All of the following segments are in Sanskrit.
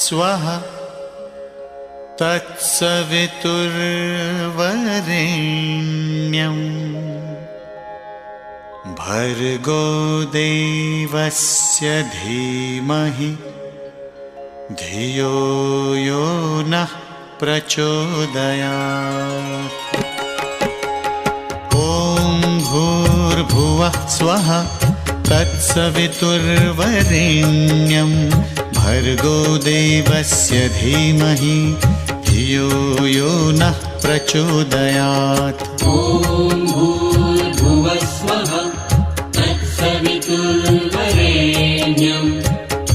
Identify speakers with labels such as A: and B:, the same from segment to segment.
A: स्वः तत्सवितुर्वरेण्यं भर्गो देवस्य धीमहि धियो यो नः प्रचोदयात्। ॐ भूर्भुवः स्वः तत्सवितुर्वरेण्यं भर्गो देवस्य धीमहि धियो यो नः प्रचोदयात्।
B: ॐ भूर्भुवः स्वः तत्सवितुर्वरेण्यं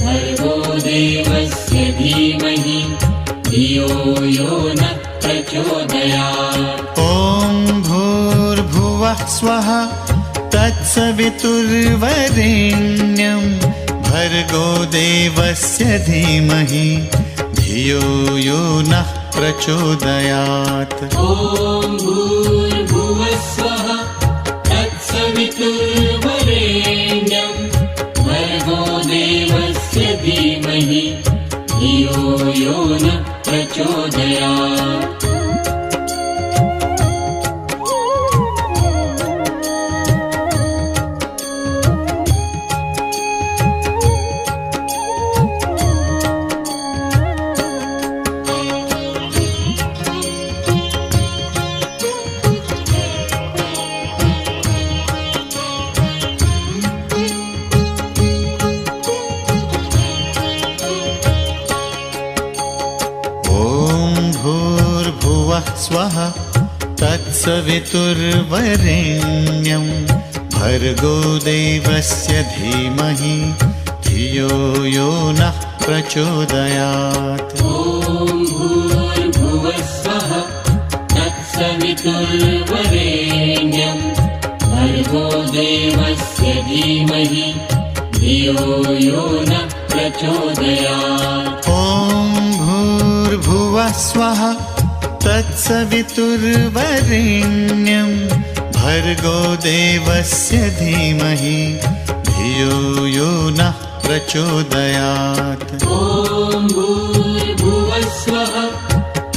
B: भर्गो देवस्य धीमहि धियो यो नः प्रचोदयात्।
A: ॐ भूर्भुवः स्वः तत्सवितुर्वरेण्यं भर्गो देवस्य धीमहि धियो यो नः प्रचोदयात्।
B: ॐ भूर्भुवः स्वः तत्सवितुर्वरेण्यं भर्गो देवस्य धीमहि धियो यो नः प्रचोदयात्।
A: स्वः तत्सवितुर्वरेण्यं भर्गो देवस्य धीमहि धियो यो नः प्रचोदयात्।
B: ॐ भूर्भुवः स्वः तत्सवितुर्वरेण्यं तत्सवितुर्वरेण्यं भर्गो देवस्य धीमहि धियो यो नः प्रचोदयात्।
A: ॐ भूर्भुवः स्वः तत्सवितुर्वरेण्यं भर्गो देवस्य धीमहि धियो यो नः प्रचोदयात्।
B: ॐ भूर्भुवः स्वः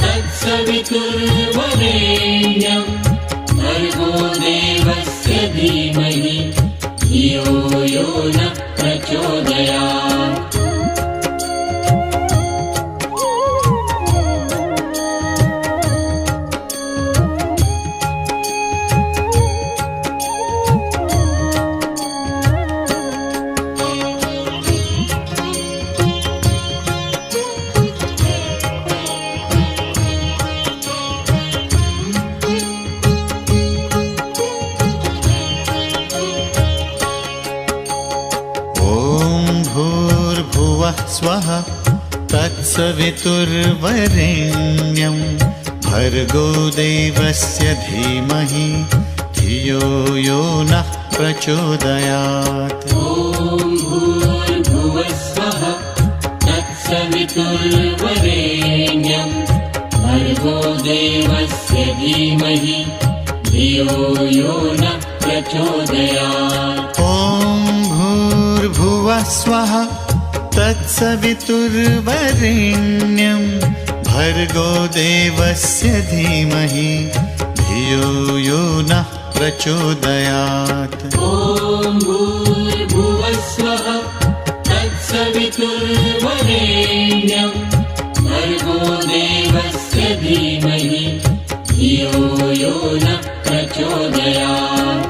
B: तत्सवितुर्वरेण्यं भर्गो देवस्य धीमहि धियो यो नः प्रचोदयात्।
A: स्वः तत्सवितुर्वरेण्यं भर्गो देवस्य धीमहि धियो यो नः प्रचोदयात्।
B: ॐ भूर्भुवः स्वः तत्सवितुर्वरेण्यं भर्गो देवस्य धीमहि धियो यो नः प्रचोदयात्।
A: ॐ भूर्भुवः स्वः तत्सवितुर्वरेण्यं भर्गो देवस्य धीमहि धियो यो नः प्रचोदयात्।
B: ॐ भूर्भुवः स्वः तत्सवितुर्वरेण्यं भर्गो देवस्य धीमहि धियो यो नः प्रचोदयात्।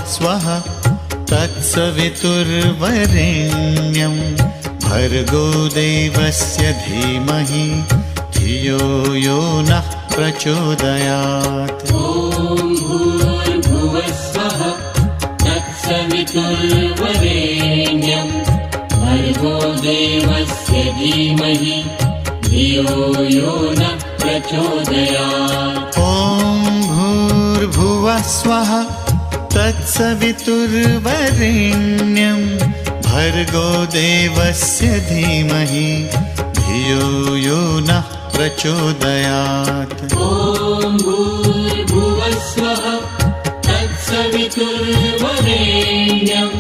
A: स्वः तत्सवितुर्वरेण्यं भर्गो देवस्य धीमहि धियो यो नः प्रचोदयात्।
B: ॐ भूर्भुवः स्वः तत्सवितुर्वरेण्यं भर्गो देवस्य धीमहि धियो यो नः प्रचोदयात्।
A: ॐ भूर्भुवः स्वः तत्सवितुर्वरेण्यं भर्गो देवस्य धीमहि धियो यो नः प्रचोदयात्।
B: ॐ भूर्भुवः स्वः तत्सवितुर्वरेण्यं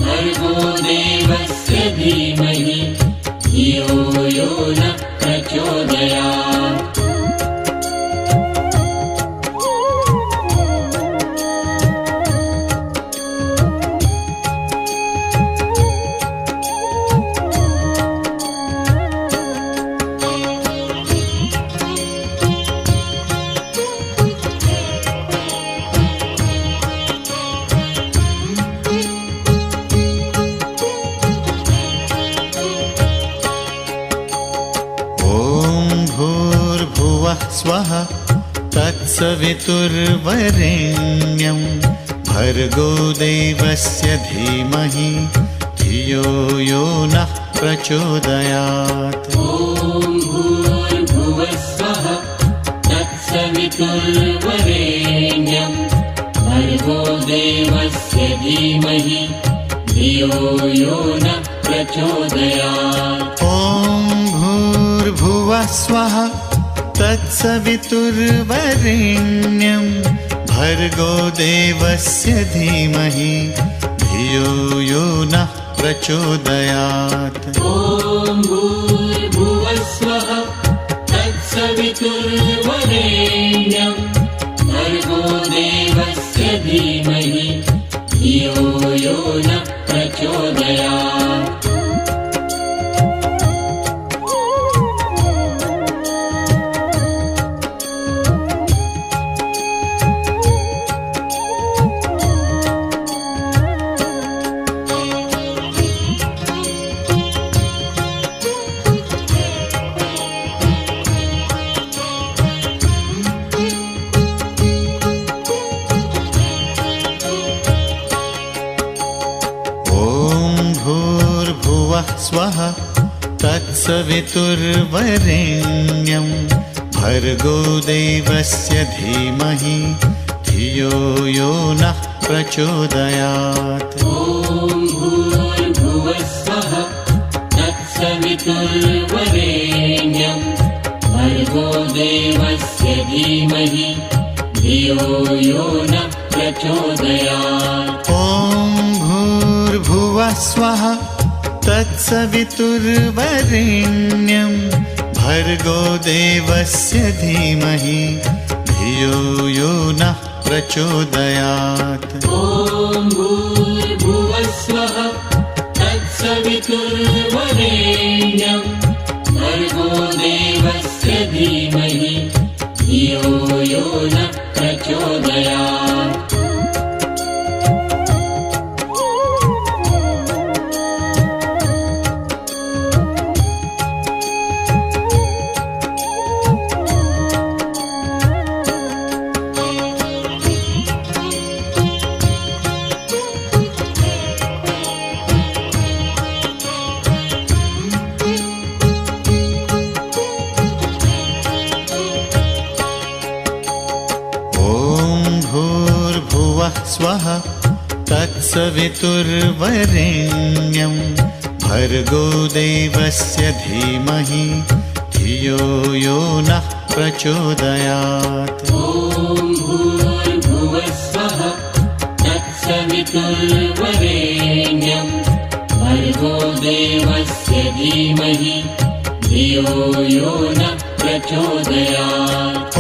B: भर्गो देवस्य धीमहि धियो यो नः प्रचोदयात्।
A: स्वः तत्सवितुर्वरेण्यं भर्गो देवस्य धीमहि धियो यो नः प्रचोदयात्।
B: ॐ भूर्भुवः स्वः तत्सवितुर्वरेण्यं भर्गो देवस्य धीमहि धियो यो नः प्रचोदयात्।
A: ॐ भूर्भुवः स्वः तत्सवितुर्वरेण्यं भर्गो देवस्य धीमहि धियो यो नः प्रचोदयात्।
B: ॐ भूर्भुवः स्वः तत्सवितुर्वरेण्यं भर्गो देवस्य धीमहि धियो यो नः प्रचोदयात्।
A: स्वः तत्सवितुर्वरेण्यं भर्गो देवस्य धीमहि धियो यो नः प्रचोदयात्।
B: ॐ भूर्भुवः स्वः तत्सवितुर्वरेण्यं भर्गो देवस्य धीमहि धियो यो नः प्रचोदयात्।
A: ॐ भूर्भुवः स्वः तत्सवितुर्वरेण्यं भर्गो देवस्य धीमहि धियो यो नः प्रचोदयात्।
B: ॐ भूर्भुवः स्वः तत्सवितुर्वरेण्यं भर्गो देवस्य धीमहि धियो यो नः प्रचोदयात्।
A: स्वः तत्सवितुर्वरेण्यं भर्गो देवस्य धीमहि धियो यो नः प्रचोदयात्।
B: ॐ भूर्भुवः स्वः तत्सवितुर्वरेण्यं भर्गो देवस्य धीमहि धियो यो नः प्रचोदयात्।
A: ॐ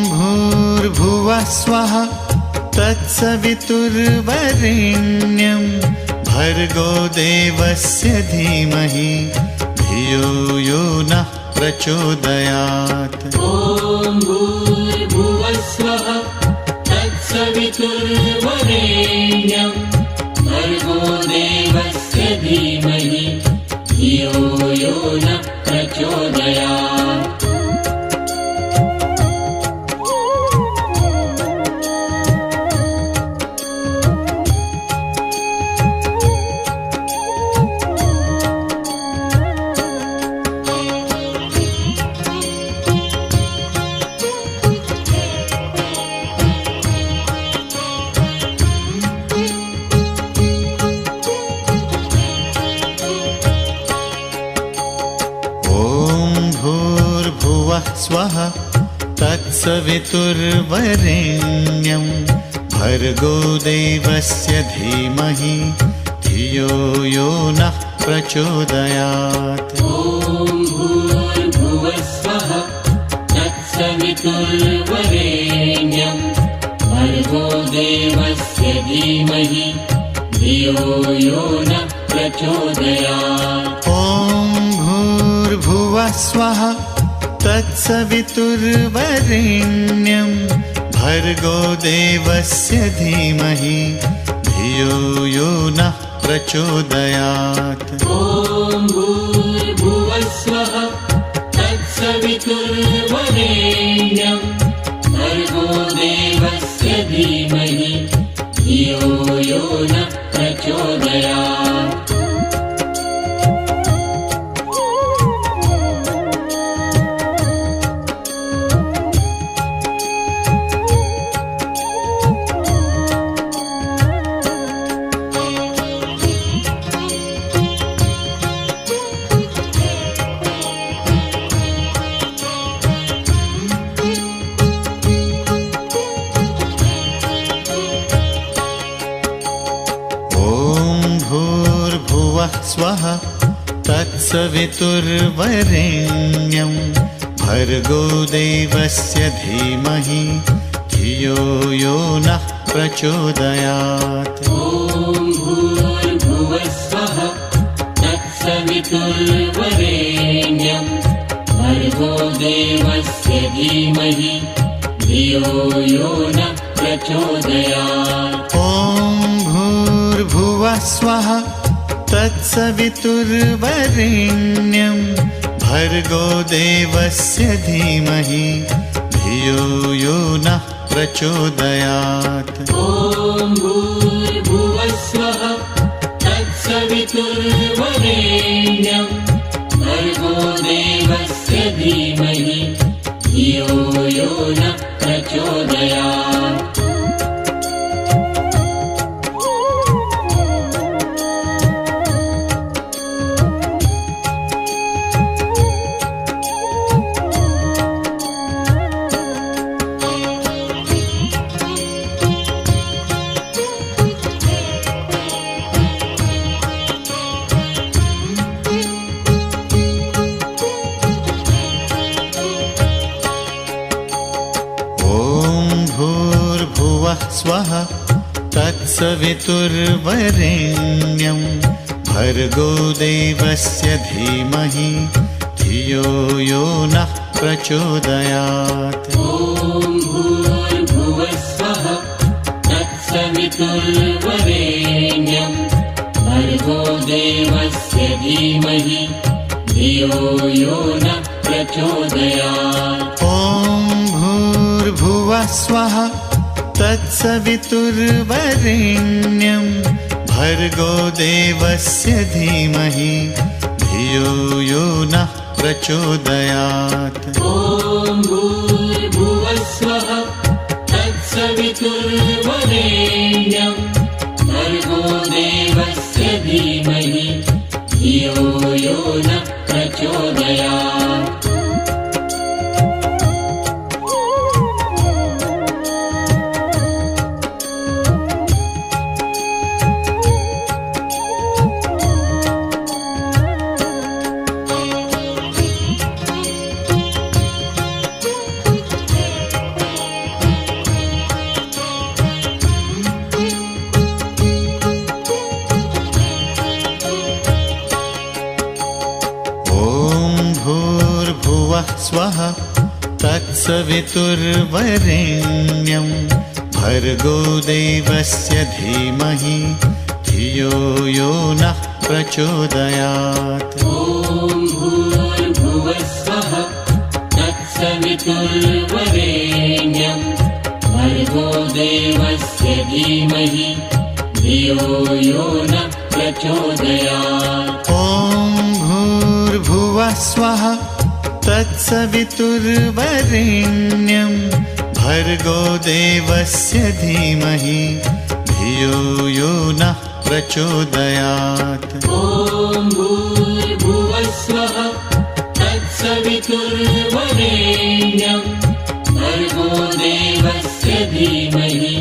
A: भूर्भुवः स्वः तत्सवितुर्वरेण्यं भर्गो देवस्य धीमहि धियो यो नः प्रचोदयात्।
B: ॐ भूर्भुवः स्वः तत्सवितुर्वरेण्यं भर्गो देवस्य धीमहि धियो यो नः प्रचोदयात्।
A: स्वः तत्सवितुर्वरेण्यं भर्गो देवस्य धीमहि धियो यो नः प्रचोदयात्।
B: ॐ भूर्भुवः स्वः तत्सवितुर्वरेण्यं भर्गो देवस्य धीमहि धियो यो नः प्रचोदयात्।
A: ॐ भूर्भुवः स्वः तत्सवितुर्वरेण्यं भर्गो देवस्य धीमहि धियो यो नः प्रचोदयात्।
B: ॐ भूर्भुवः स्वः तत्सवितुर्वरेण्यं भर्गो देवस्य धीमहि धियो यो नः प्रचोदयात्।
A: स्वः तत्सवितुर्वरेण्यं भर्गो देवस्य धीमहि धियो यो नः प्रचोदयात्।
B: ॐ भूर्भुवः स्वः तत्सवितुर्वरेण्यं भर्गो देवस्य धीमहि धियो यो नः प्रचोदयात्।
A: ॐ भूर्भुवः स्वः तत्सवितुर्वरेण्यं भर्गो देवस्य धीमहि धियो यो नः प्रचोदयात्।
B: ॐ भूर्भुवः स्वः तत्सवितुर्वरेण्यं
A: भूर्भुवः स्वः तत्सवितुर्वरेण्यं भर्गो देवस्य धीमहि धियो यो नः प्रचोदयात्।
B: ॐ भूर्भुवः स्वः तत्सवितुर्वरेण्यं भर्गो देवस्य धीमहि धियो यो नः प्रचोदयात्।
A: ॐ भूर्भुवः स्वः तत्सवितुर्वरेण्यं भर्गो देवस्य धीमहि धियो यो नः प्रचोदयात्।
B: ॐ भूर्भुवः स्वः तत्सवितुर्वरेण्यं भर्गो देवस्य धीमहि धियो यो नः प्रचोदयात्।
A: स्वः तत्सवितुर्वरेण्यं भर्गो देवस्य धीमहि धियो यो नः प्रचोदयात्।
B: ॐ भूर्भुवः स्वः तत्सवितुर्वरेण्यं भर्गो देवस्य धीमहि धियो यो नः प्रचोदयात्।
A: ॐ भूर्भुवः स्वः तत्सवितुर्वरेण्यं भर्गो देवस्य धीमहि धियो यो नः प्रचोदयात्।
B: ॐ भूर्भुवः स्वः तत्सवितुर्वरेण्यं भर्गो देवस्य धीमहि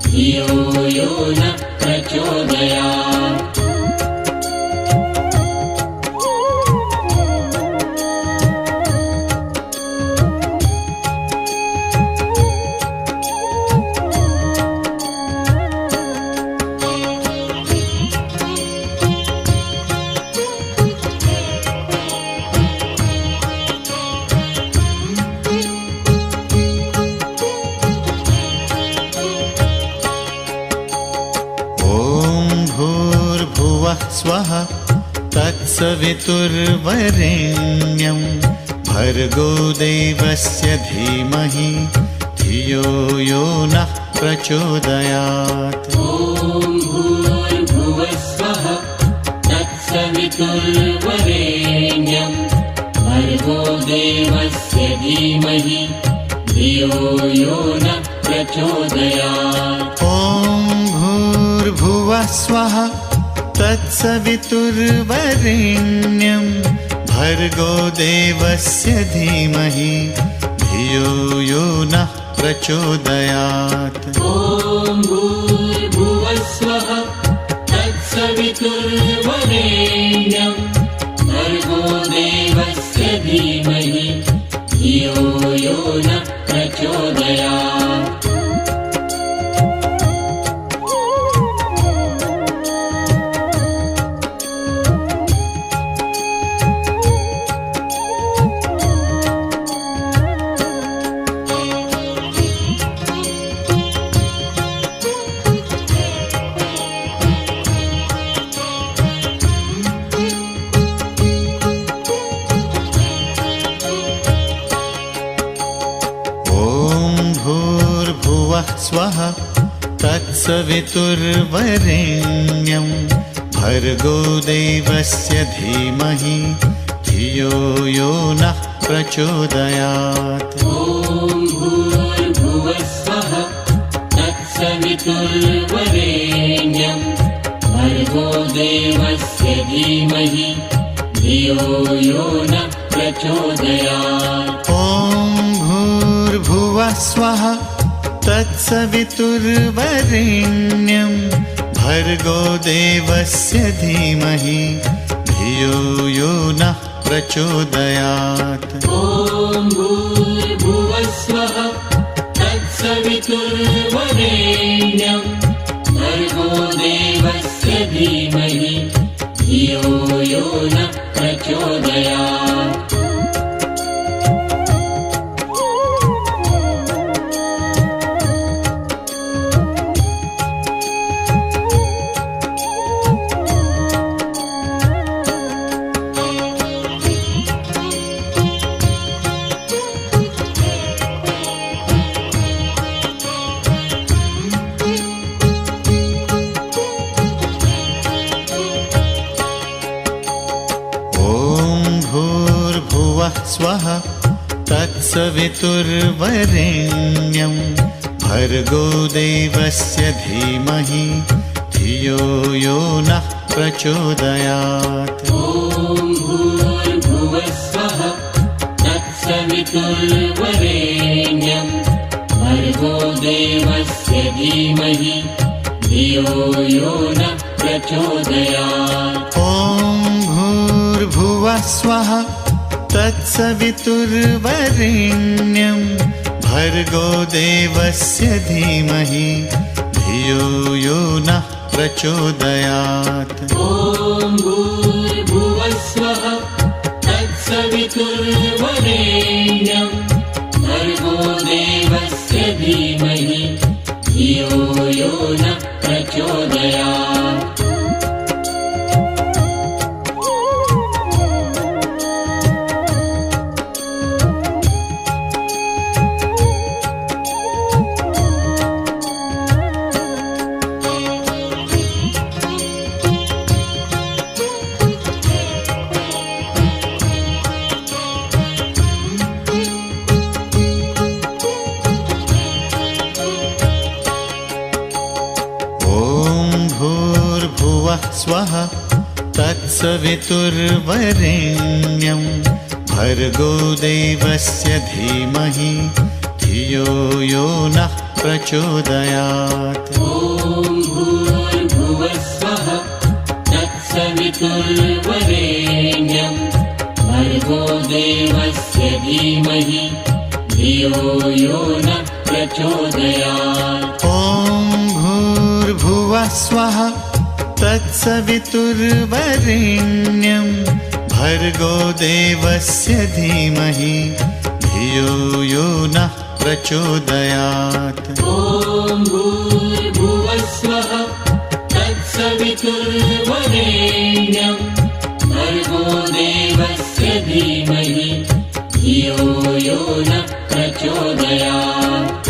B: धियो यो नः प्रचोदयात्।
A: स्वः तत्सवितुर्वरेण्यं भर्गो देवस्य धीमहि धियो यो नः प्रचोदयात्।
B: ॐ भूर्भुवः स्वः तत्सवितुर्वरेण्यं भर्गो देवस्य धीमहि धियो यो नः प्रचोदयात्।
A: ॐ भूर्भुवः स्वः तत्सवितुर्वरेण्यं भर्गो देवस्य धीमहि धियो यो नः प्रचोदयात्।
B: ॐ भूर्भुवः स्वः तत्सवितुर्वरेण्यं भर्गो देवस्य धीमहि धियो यो नः प्रचोदयात्।
A: स्वः तत्सवितुर्वरेण्यं भर्गो देवस्य धीमहि धियो यो नः प्रचोदयात्।
B: ॐ भूर्भुवः स्वः तत्सवितुर्वरेण्यं भर्गो देवस्य धीमहि धियो यो नः प्रचोदयात्।
A: ॐ भूर्भुवः स्वः तत्सवितुर्वरेण्यं भर्गो देवस्य धीमहि धियो यो नः प्रचोदयात्।
B: ॐ भूर्भुवः स्वः तत्सवितुर्वरेण्यं भर्गो देवस्य धीमहि धियो यो नः प्रचोदयात्।
A: स्वः तत्सवितुर्वरेण्यं भर्गो देवस्य धीमहि धियो यो नः प्रचोदयात्।
B: ॐ भूर्भुवः स्वः तत्सवितुर्वरेण्यं भर्गो देवस्य धीमहि धियो यो नः प्रचोदयात्।
A: ॐ भूर्भुवः स्वः तत्सवितुर्वरेण्यं भर्गो देवस्य धीमहि धियो यो नः प्रचोदयात्।
B: ॐ भूर्भुवः स्वः तत्सवितुर्वरेण्यं भर्गो देवस्य धीमहि धियो यो नः प्रचोदयात्।
A: स्वः तत्सवितुर्वरेण्यं भर्गो देवस्य धीमहि धियो यो नः प्रचोदयात्।
B: ॐ भूर्भुवः स्वः तत्सवितुर्वरेण्यं भर्गो देवस्य धीमहि धियो यो नः प्रचोदयात्।
A: ॐ भूर्भुवः स्वः तत्सवितुर्वरेण्यं भर्गो देवस्य धीमहि धियो यो नः प्रचोदयात्।
B: ॐ भूर्भुवः स्वः तत्सवितुर्वरेण्यं भर्गो देवस्य धीमहि धियो यो नः प्रचोदयात्।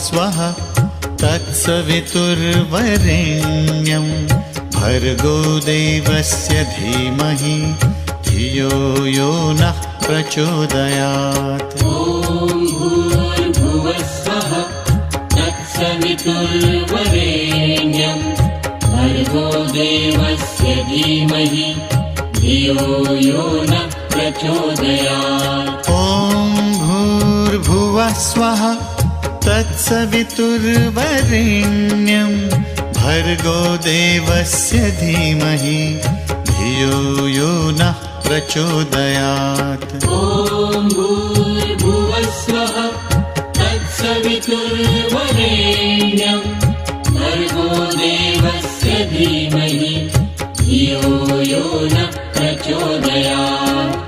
A: स्वः तत्सवितुर्वरेण्यं भर्गो देवस्य धीमहि धियो यो नः प्रचोदयात्।
B: ॐ भूर्भुवः स्वः तत्सवितुर्वरेण्यं भर्गो देवस्य धीमहि धियो यो नः प्रचोदयात्।
A: ॐ भूर्भुवः स्वः तत्सवितुर्वरेण्यं भर्गो देवस्य धीमहि धियो यो नः प्रचोदयात्।
B: ॐ भूर्भुवः स्वः तत्सवितुर्वरेण्यं भर्गो देवस्य धीमहि धियो यो नः प्रचोदयात्।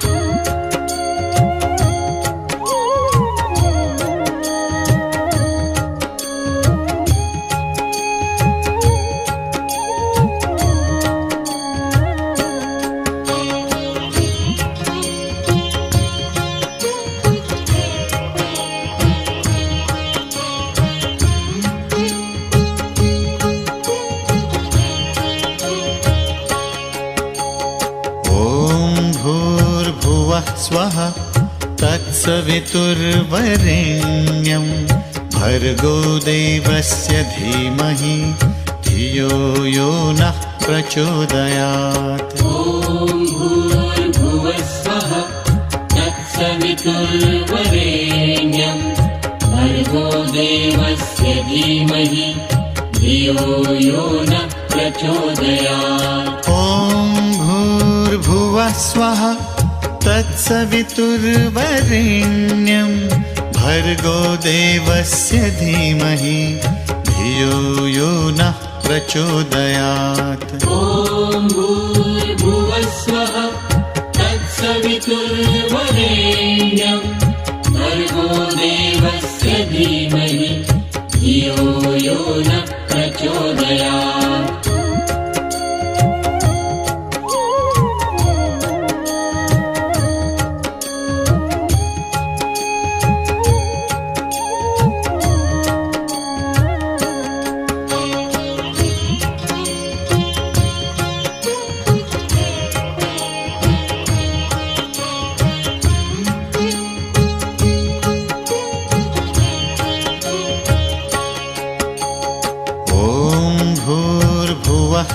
A: स्वः तत्सवितुर्वरेण्यं भर्गो देवस्य धीमहि धियो यो नः प्रचोदयात्।
B: ॐ भूर्भुवस्वः तत्सवितुर्वरेण्यं भर्गो देवस्य धीमहि धियो यो नः प्रचोदयात्।
A: ॐ भूर्भुवः स्वः तत्सवितुर्वरेण्यं भर्गो देवस्य धीमहि धियो यो नः प्रचोदयात्।
B: ॐ भूर्भुवस्वः तत्सवितुर्वरेण्यं भर्गो देवस्य धीमहि धियो यो नः प्रचोदयात्।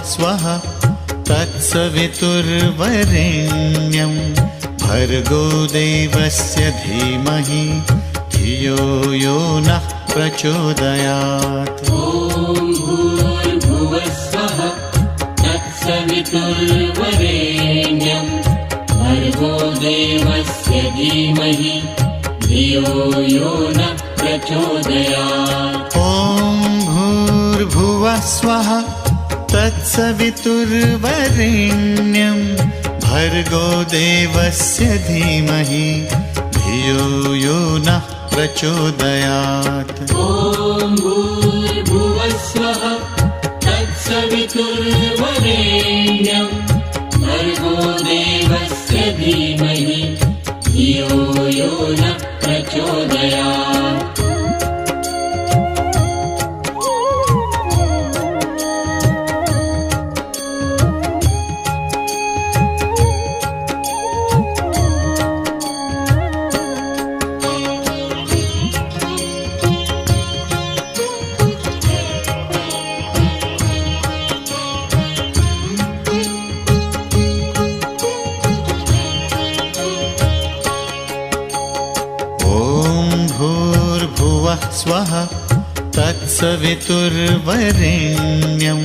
A: स्वः तत्सवितुर्वरेण्यं भर्गो देवस्य धीमहि धियो यो नः प्रचोदयात्।
B: ॐ भूर्भुवस्वः तत्सवितुर्वरेण्यं भर्गो देवस्य धीमहि धियो यो नः प्रचोदयात्।
A: ॐ भूर्भुवः स्वः तत्सवितुर्वरेण्यं भर्गो देवस्य धीमहि धियो यो नः प्रचोदयात्।
B: ॐ भूर्भुवस्वः तत्सवितुर्वरेण्यं भर्गो देवस्य धीमहि धियो यो नः प्रचोदयात्।
A: स्वः तत्सवितुर्वरेण्यं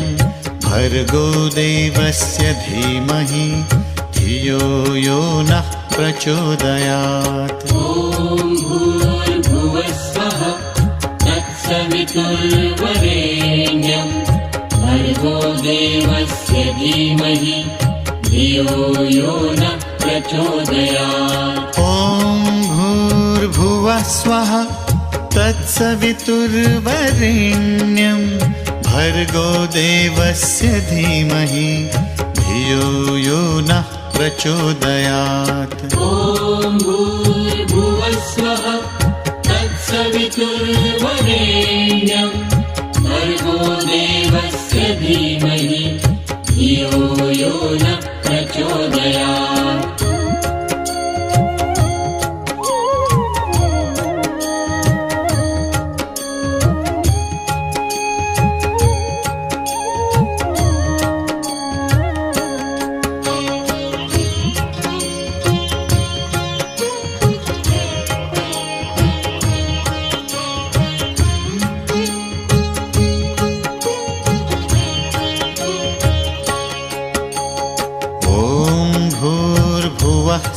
A: भर्गो देवस्य धीमहि धियो यो नः प्रचोदयात्।
B: ॐ भूर्भुवस्वः तत्सवितुर्वरेण्यं भर्गो देवस्य धीमहि धियो यो नः प्रचोदयात्।
A: ॐ भूर्भुवः स्वः तत्सवितुर्वरेण्यं भर्गो देवस्य धीमहि धियो यो नः प्रचोदयात्।
B: ॐ भूर्भुवस्वः तत्सवितुर्वरेण्यं भर्गो देवस्य धीमहि धियो यो नः प्रचोदयात्।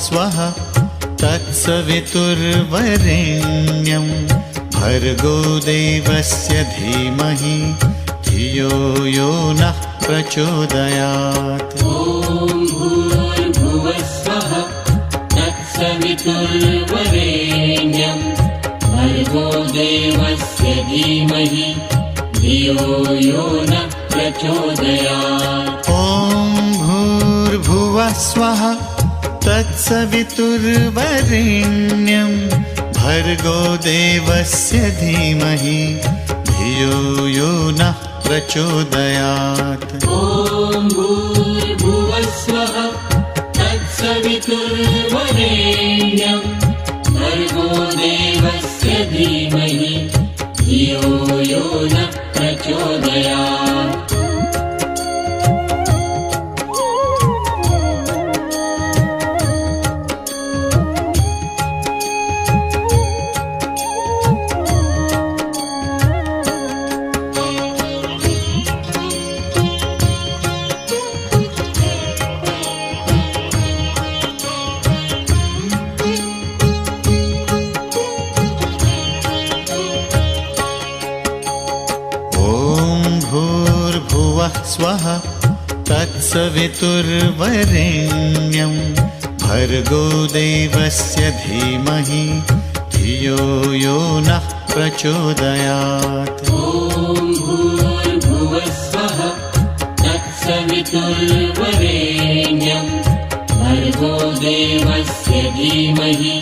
A: स्वः तत्सवितुर्वरेण्यं भर्गो देवस्य धीमहि धियो यो नः प्रचोदयात्।
B: ॐ भूर्भुवस्वः तत्सवितुर्वरेण्यं भर्गो देवस्य धीमहि धियो यो नः प्रचोदयात्।
A: ॐ भूर्भुवः स्वः तत्सवितुर्वरेण्यं भर्गो देवस्य धीमहि धियो यो नः प्रचोदयात्।
B: ॐ भूर्भुवस्वः तत्सवितुर्वरेण्यं भर्गो देवस्य धीमहि धियो यो न प्रचोदयात्।
A: स्वः तत्सवितुर्वरेण्यं भर्गो देवस्य धीमहि धियो यो नः प्रचोदयात्।
B: ॐ भूर्भुवः स्वः तत्सवितुर्वरेण्यं भर्गो देवस्य धीमहि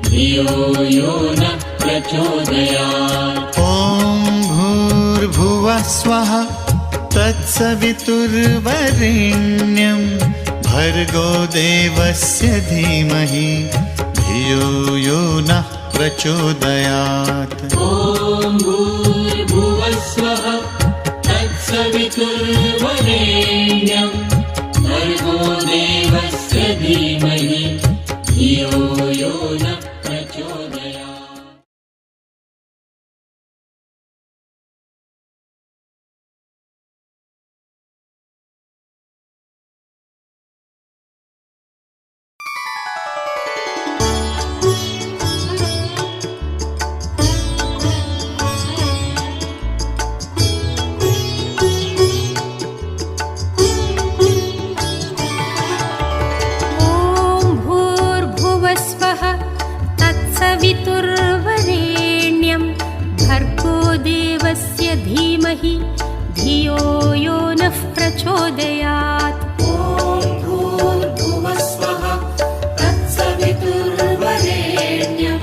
B: धियो यो नः प्रचोदयात्।
A: ॐ भूर्भुवः स्वः तत्सवितुर्वरेण्यं भर्गो देवस्य धीमहि धियो यो नः प्रचोदयात्।
B: ॐ भूर्भुवः स्वः तत्सवितुर्वरेण्यं भर्गो देवस्य धीमहि धियो यो नः प्रचोदयात्।
C: वितुर्वरेण्यं भर्गो देवस्य धीमहि धियो यो नः प्रचोदयात्।
D: ॐ भूर्भुवः स्वः तत्सवितुर्वरेण्यं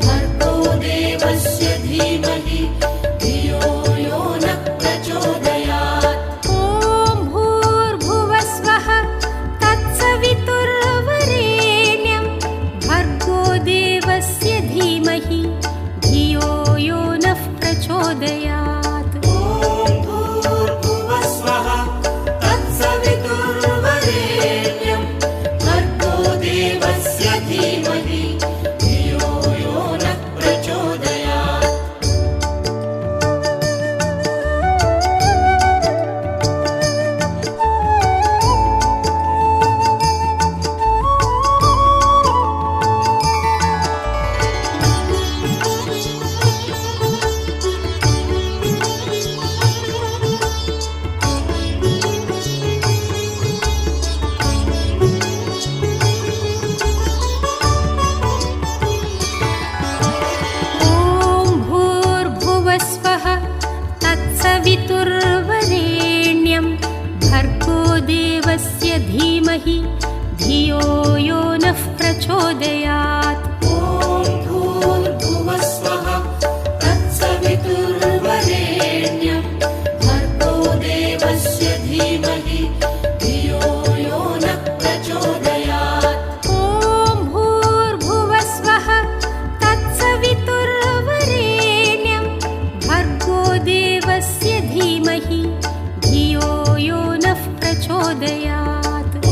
D: भर्गो देवस्य धीमहि धियो यो नः प्रचोदयात्।
C: ॐ भूर्भुवः स्वः तत्सवितुर्वरेण्यं भर्गो देवस्य धीमहि धियो यो नः प्रचोदयात्।
D: ॐ भूर्भुवः स्वः तत्सवितुर्वरेण्यं भर्गो देवस्य धीमहि धियो यो नः प्रचोदयात्।
C: वितुर्वरेण्यं भर्गो देवस्य धीमहि धियो यो नः प्रचोदयात्।
D: ॐ भूर्भुवः स्वः तत्सवितुर्वरेण्यं भर्गो देवस्य धीमहि धियो यो नः प्रचोदयात्।
C: ॐ भूर्भुवः स्वः तत्सवितुर्वरेण्यं भर्गो देवस्य धीमहि धियो यो नः प्रचोदयात्।
D: ॐ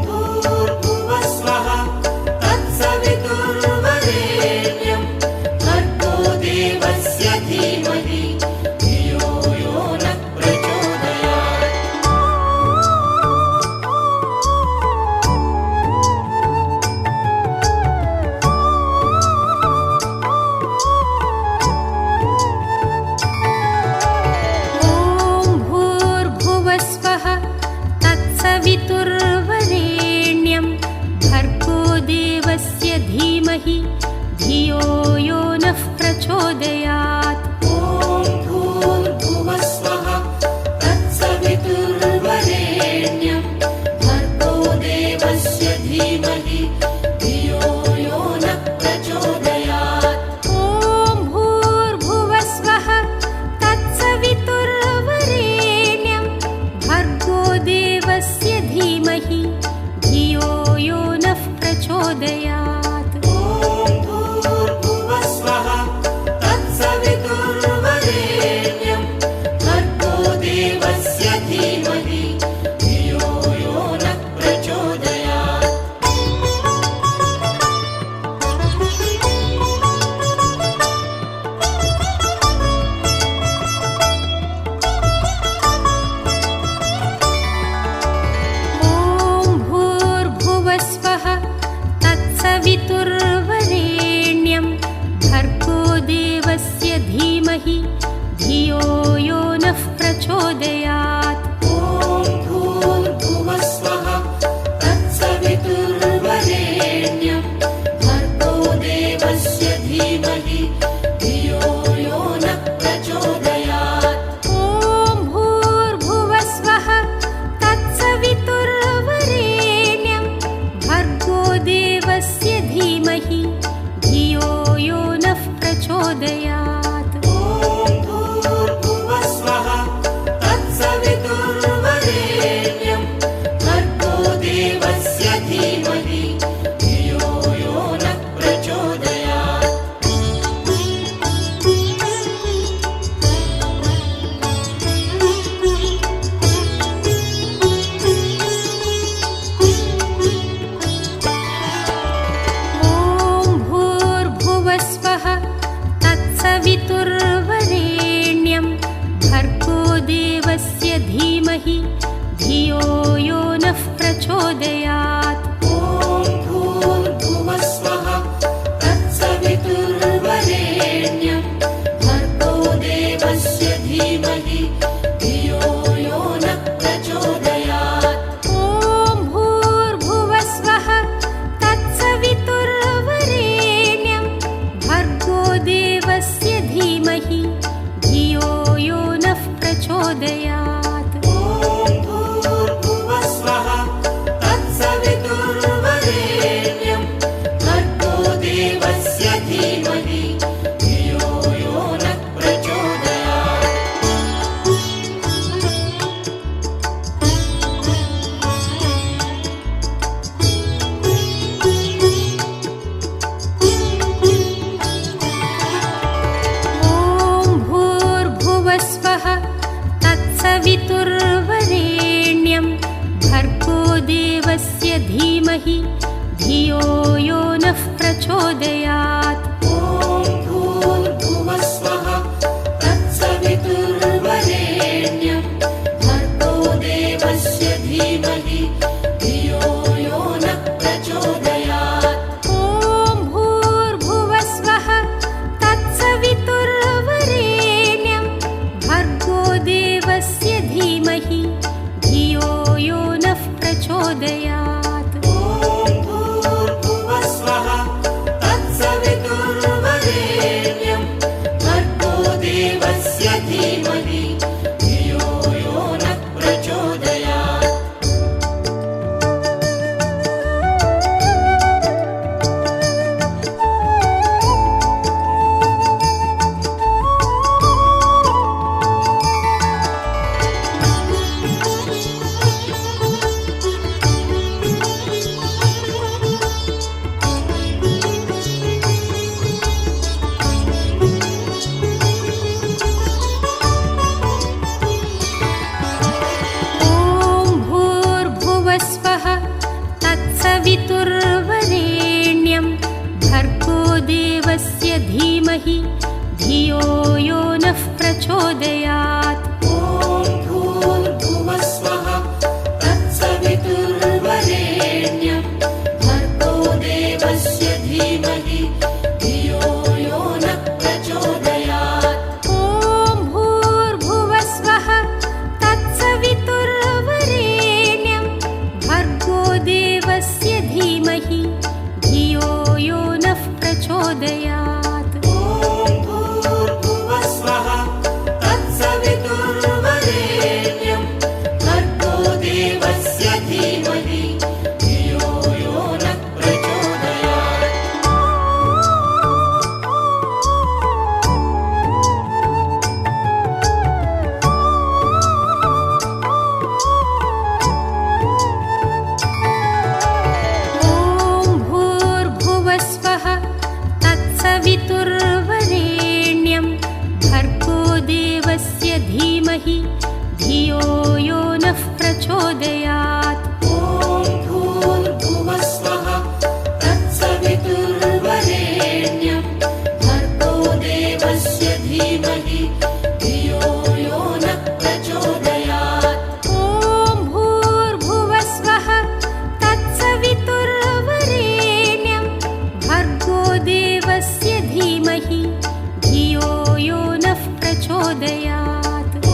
D: भूर्भुवः स्वः तत्सवितुर्वरेण्यं भर्गो देवस्य धीमहि धियो यो नः प्रचोदयात्।
C: प्रचोदयात्।
D: ॐ भूर्भुवस्वः तत्सवितुर्वरेण्यं भर्गो देवस्य धीमहि धियो यो नः प्रचोदयात्।
C: ॐ भूर्भुवस्वः तत्सवितुर्वरेण्यं भर्गो देवस्य धीमहि धियो यो नः प्रचोदयात्।
D: ॐ भूर्भुवस्वः तत्सवितुर्वरेण्यं भर्गो देवस्य धीमहि धियो यो नः प्रचोदयात्।
C: ॐ भूर्भुवस्वः तत्सवितुर्वरेण्यं भर्गो देवस्य धीमहि धियो यो नः प्रचोदयात्।
D: ॐ भूर्भुवस्वः तत्सवितुर्वरेण्यं भर्गो देवस्य धीमहि धियो यो नः प्रचोदयात्।
C: ॐ भूर्भुवस्वः तत्सवितुर्वरेण्यं भर्गो देवस्य धीमहि धियो यो नः प्रचोदयात्।
D: ॐ भूर्भुवस्वः तत्सवितुर्वरेण्यं भर्गो देवस्य धीमहि धियो यो नः प्रचोदयात्।
C: ॐ भूर्भुवस्वः तत्सवितुर्वरेण्यं भर्गो देवस्य धीमहि धियो यो नः प्रचोदयात्।
D: ॐ भूर्भुवस्वः तत्सवितुर्वरेण्यं भर्गो देवस्य धीमहि धियो यो नः प्रचोदयात्।
C: ॐ भूर्भुवस्वः तत्सवितुर्वरेण्यं भर्गो देवस्य धीमहि धियो यो नः प्रचोदयात्।
D: ॐ भूर्भुवस्वः तत्सवितुर्वरेण्यं भर्गो देवस्य धीमहि धियो यो नः प्रचोदयात्।
C: ॐ भूर्भुवस्वः तत्सवितुर्वरेण्यं भर्गो देवस्य धीमहि धियो यो नः प्रचोदयात्।
D: ॐ भूर्भुवस्वः तत्सवितुर्वरेण्यं भर्गो देवस्य धीमहि धियो यो नः प्रचोदयात्।
C: ॐ भूर्भुवस्वः तत्सवितुर्वरेण्यं भर्गो देवस्य धीमहि धियो यो नः प्रचोदयात्।
D: ॐ भूर्भुवस्वः तत्सवितुर्वरेण्यं भर्गो देवस्य धीमहि धियो यो नः प्रचोदयात्।
C: ॐ भूर्भुवस्वः तत्सवितुर्वरेण्यं भर्गो देवस्य धीमहि धियो यो नः प्रचोदयात्।
D: ॐ भूर्भुवस्वः तत्सवितुर्वरेण्यं भर्गो देवस्य धीमहि धियो यो नः प्रचोदयात्।
C: ॐ भूर्भुवस्वः तत्सवितुर्वरेण्यं भर्गो देवस्य धीमहि धियो यो नः प्रचोदयात्।
D: ॐ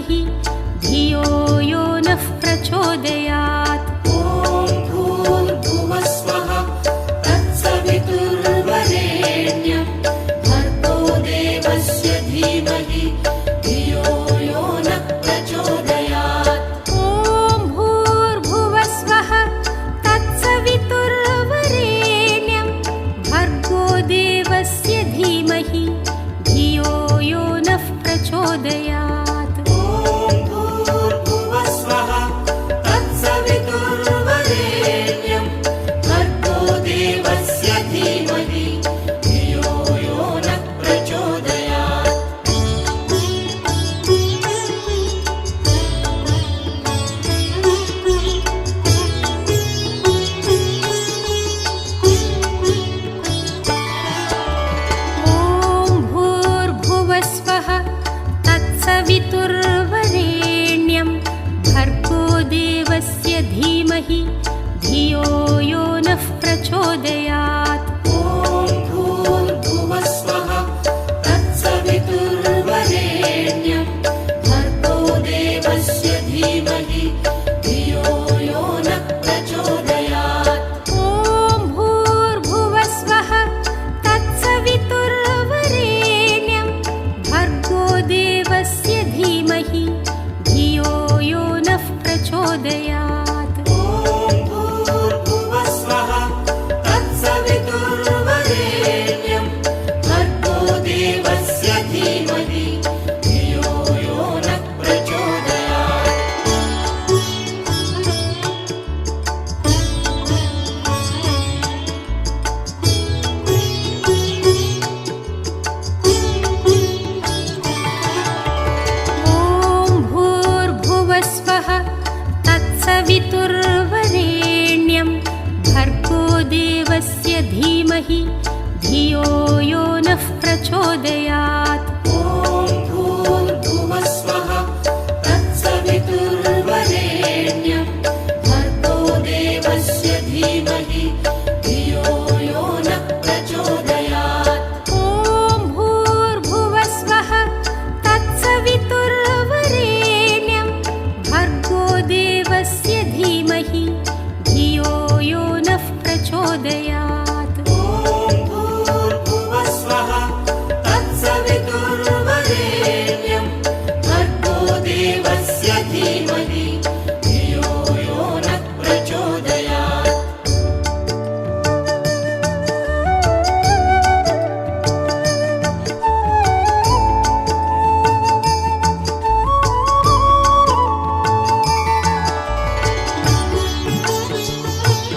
C: धीमहि धियो यो नः प्रचोदयात्।
D: ॐ भूर्भुवस्वः तत्सवितुर्वरेण्यं भर्गो देवस्य धीमहि धियो यो नः प्रचोदयात्।
C: ॐ भूर्भुवस्वः तत्सवितुर्वरेण्यं भर्गो देवस्य धीमहि धियो यो नः प्रचोदयात्।
D: ॐ भूर्भुवस्वः तत्सवितुर्वरेण्यं भर्गो देवस्य धीमहि धियो यो नः प्रचोदयात्।
C: ॐ भूर्भुवस्वः तत्सवितुर्वरेण्यं भर्गो देवस्य धीमहि धियो यो नः प्रचोदयात्।
D: ॐ भूर्भुवस्वः तत्सवितुर्वरेण्यं भर्गो देवस्य धीमहि धियो यो नः प्रचोदयात्।
C: ॐ भूर्भुवस्वः तत्सवितुर्वरेण्यं भर्गो देवस्य धीमहि धियो यो नः प्रचोदयात्।
D: ॐ भूर्भुवस्वः तत्सवितुर्वरेण्यं भर्गो देवस्य धीमहि धियो यो नः प्रचोदयात्।
C: ॐ भूर्भुवस्वः तत्सवितुर्वरेण्यं भर्गो देवस्य धीमहि धियो यो नः प्रचोदयात्।
D: ॐ भूर्भुवस्वः तत्सवितुर्वरेण्यं भर्गो देवस्य धीमहि धियो यो नः प्रचोदयात्।
C: ॐ भूर्भुवस्वः तत्सवितुर्वरेण्यं भर्गो देवस्य धीमहि धियो यो नः प्रचोदयात्।
D: ॐ भूर्भुवस्वः तत्सवितुर्वरेण्यं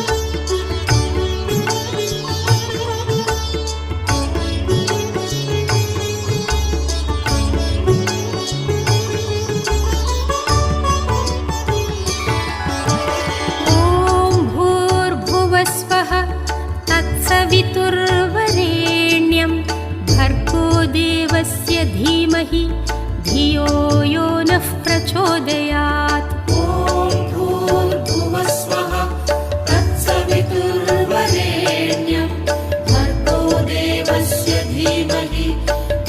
D: भर्गो देवस्य धीमहि धियो यो नः प्रचोदयात्।
C: ॐ भूर्भुवस्वः तत्सवितुर्वरेण्यं भर्गो देवस्य धीमहि धियो यो नः प्रचोदयात्।
D: ॐ भूर्भुवस्वः तत्सवितुर्वरेण्यं भर्गो देवस्य धीमहि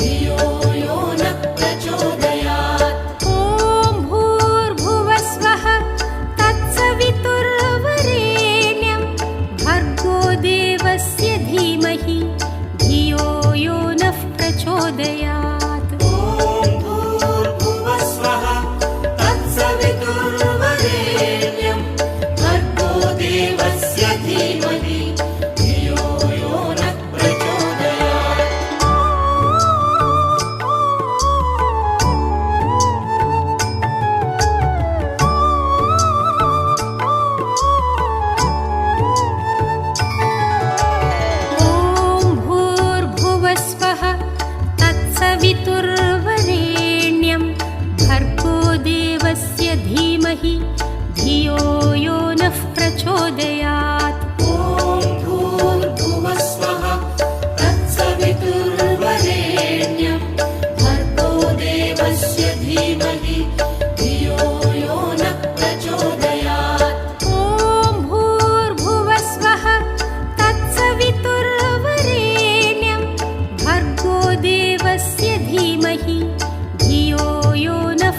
D: धियो यो नः प्रचोदयात्।
C: ॐ भूर्भुवस्वः तत्सवितुर्वरेण्यं भर्गो देवस्य धीमहि धियो यो नः प्रचोदयात्।
D: ॐ भूर्भुवस्वः तत्सवितुर्वरेण्यं भर्गो देवस्य धीमहि धियो यो नः प्रचोदयात्।
C: ॐ भूर्भुवस्वः तत्सवितुर्वरेण्यं भर्गो देवस्य धीमहि धियो यो नः प्रचोदयात्।
D: ॐ भूर्भुवस्वः तत्सवितुर्वरेण्यं भर्गो देवस्य धीमहि धियो यो नः प्रचोदयात्।
C: ॐ भूर्भुवस्वः तत्सवितुर्वरेण्यं भर्गो देवस्य धीमहि धियो यो नः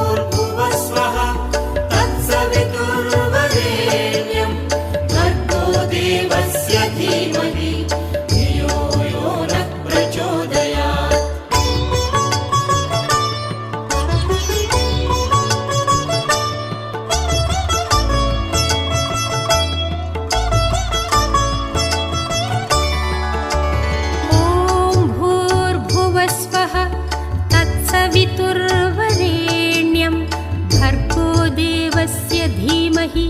D: भूर्भुवस्वः तत्सवितुर्वरेण्यं भर्गो देवस्य धीमहि धियो यो नः प्रचोदयात्।
C: ॐ भूर्भुवस्वः तत्सवितुर्वरेण्यं भर्गो देवस्य धीमहि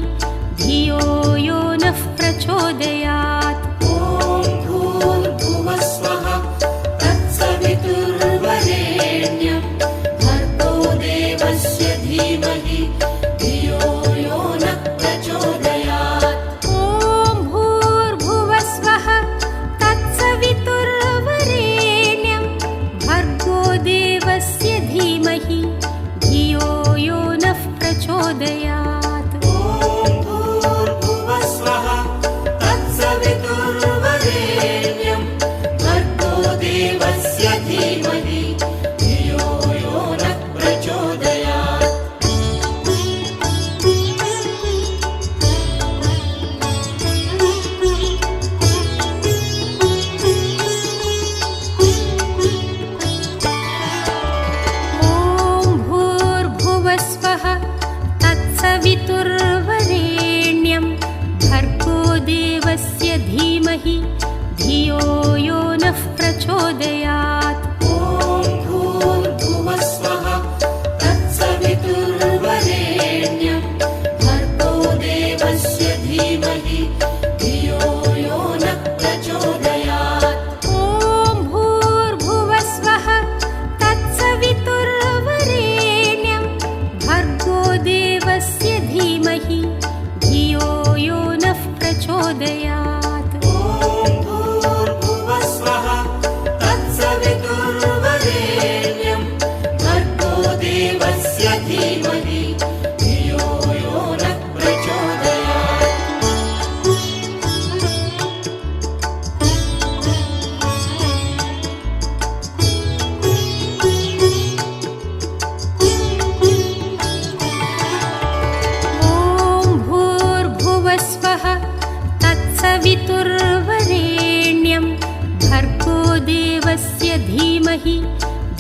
C: धियो यो नः प्रचोदयात्।
D: ॐ भूर्भुवस्वः तत्सवितुर्वरेण्यं भर्गो देवस्य धीमहि धियो यो नः प्रचोदयात्।
C: ॐ भूर्भुवस्वः तत्सवितुर्वरेण्यं भर्गो देवस्य धीमहि धियो यो नः प्रचोदयात्।
D: ॐ
C: धीमहि धियो यो नः प्रचोदयात्।
D: ॐ भूर्भुवस्वः तत्सवितुर्वरेण्यं भर्गो देवस्य धीमहि धियो यो नः प्रचोदयात्।
C: ॐ भूर्भुवस्वः तत्सवितुर्वरेण्यं भर्गो देवस्य धीमहि धियो यो नः प्रचोदयात्।
D: ॐ भूर्भुवस्वः तत्सवितुर्वरेण्यं भर्गो देवस्य धीमहि धियो यो नः प्रचोदयात्।
C: ॐ भूर्भुवस्वः तत्सवितुर्वरेण्यं भर्गो देवस्य धीमहि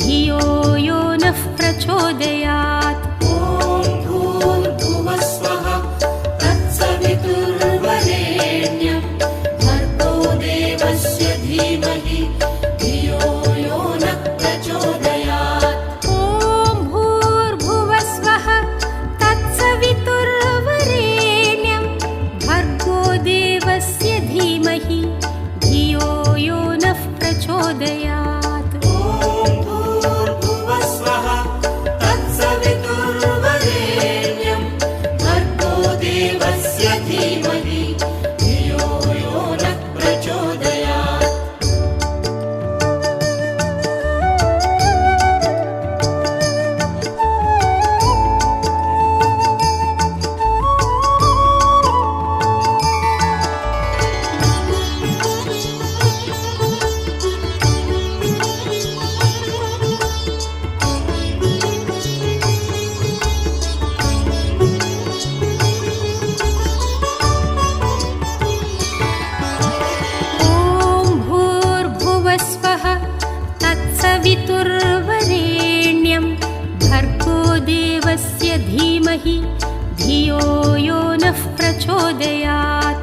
C: धियो यो नः प्रचोदयात्।
D: ॐ भूर्भुवस्वः तत्सवितुर्वरेण्यं भर्गो देवस्य धीमहि धियो यो नः प्रचोदयात्।
C: ॐ भूर्भुवस्वः तत्सवितुर्वरेण्यं भर्गो देवस्य धीमहि धियो यो नः प्रचोदयात्।
D: ॐ भूर्भुवस्वः तत्सवितुर्वरेण्यं भर्गो देवस्य धीमहि धियो यो नः प्रचोदयात्।
C: ॐ भूर्भुवस्वः तत्सवितुर्वरेण्यं भर्गो देवस्य धीमहि धियो यो नः प्रचोदयात्।